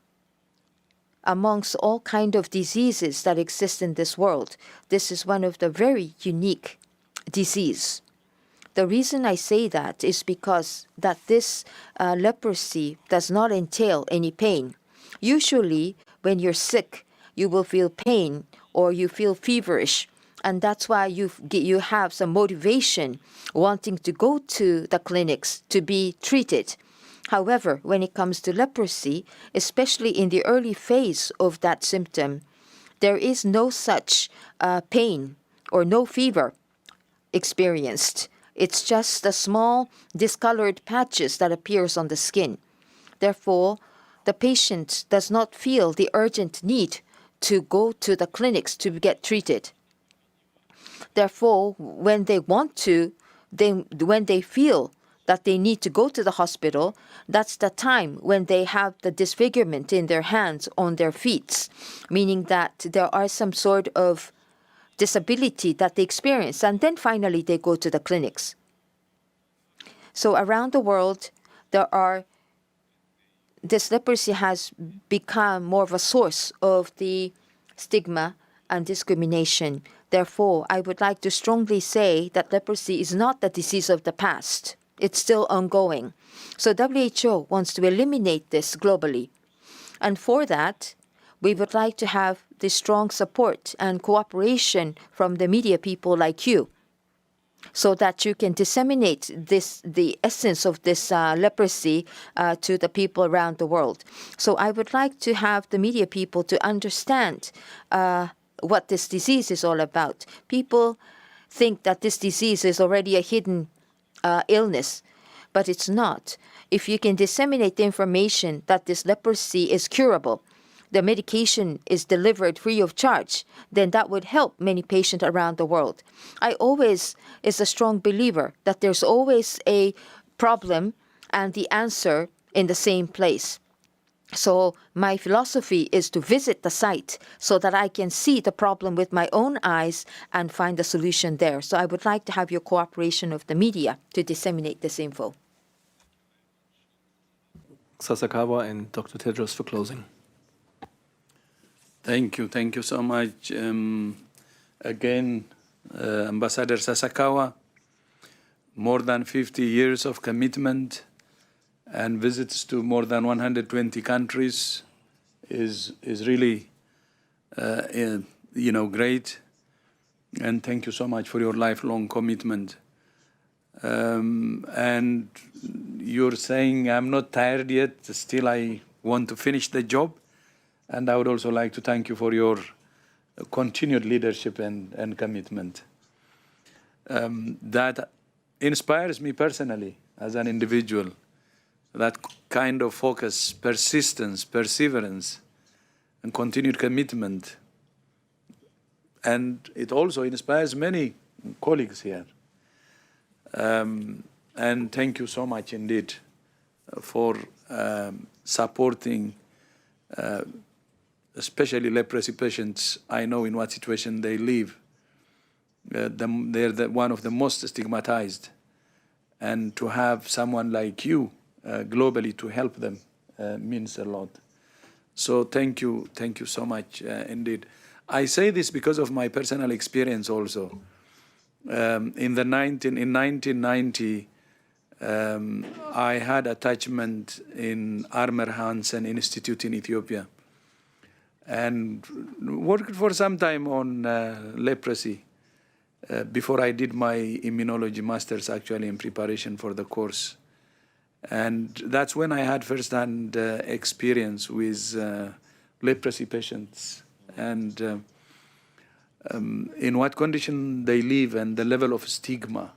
amongst all kinds of diseases that exist in this world, this is one of the very unique disease. The reason I say that is because that this leprosy does not entail any pain. Usually, when you're sick, you will feel pain or you feel feverish, and that's why you have some motivation wanting to go to the clinics to be treated. However, when it comes to leprosy, especially in the early phase of that symptom, there is no such pain or no fever experienced. It's just the small discolored patches that appears on the skin. Therefore, the patient does not feel the urgent need to go to the clinics to get treated. Therefore, when they want to, when they feel that they need to go to the hospital, that's the time when they have the disfigurement in their hands, on their feet, meaning that there are some sort of disability that they experience, and then finally they go to the clinics. So around the world, this leprosy has become more of a source of the stigma and discrimination. Therefore, I would like to strongly say that leprosy is not the disease of the past. It's still ongoing. So WHO wants to eliminate this globally. And for that, we would like to have the strong support and cooperation from the media people like you. so that you can disseminate the essence of this leprosy to the people around the world. So I would like to have the media people to understand what this disease is all about. People think that this disease is already a hidden illness, but it's not. If you can disseminate the information that this leprosy is curable, the medication is delivered free of charge, then that would help many patients around the world. I always is a strong believer that there's always a problem and the answer in the same place. So my philosophy is to visit the site so that I can see the problem with my own eyes and find the solution there. So I would like to have your cooperation of the media to disseminate this info. Sasakawa and Dr. Tedros for closing. Thank you so much. Again, Ambassador Sasakawa, more than 50 years of commitment and visits to more than 120 countries is really, great. And thank you so much for your lifelong commitment. And you're saying, I'm not tired yet, still I want to finish the job. And I would also like to thank you for your continued leadership and commitment. That inspires me personally as an individual. That kind of focus, persistence, perseverance, and continued commitment. And it also inspires many colleagues here. And thank you so much indeed for supporting especially leprosy patients. I know in what situation they live. They're one of the most stigmatized. And to have someone like you globally to help them means a lot. So thank you so much indeed. I say this because of my personal experience also. In 1990, I had attachment in Armer Hansen Institute in Ethiopia and worked for some time on leprosy before I did my immunology master's actually in preparation for the course. And that's when I had first-hand experience with leprosy patients and in what condition they live and the level of stigma.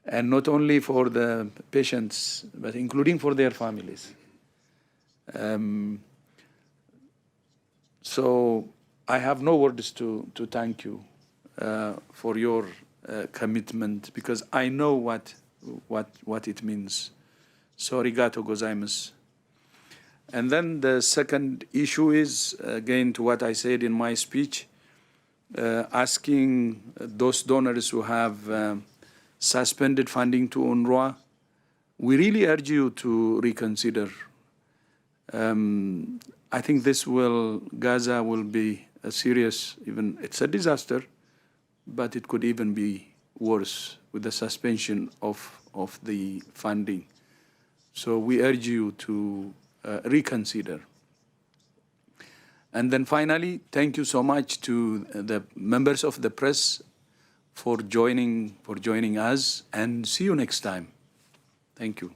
And not only for the patients, but including for their families. So I have no words to thank you for your commitment, because I know what it means. So arigato gozaimasu. And then the second issue is, again, to what I said in my speech, asking those donors who have suspended funding to UNRWA, we really urge you to reconsider. I think Gaza will be a serious, it's a disaster, but it could even be worse with the suspension of the funding. So we urge you to reconsider. And then finally, thank you so much to the members of the press for joining us, and see you next time. Thank you.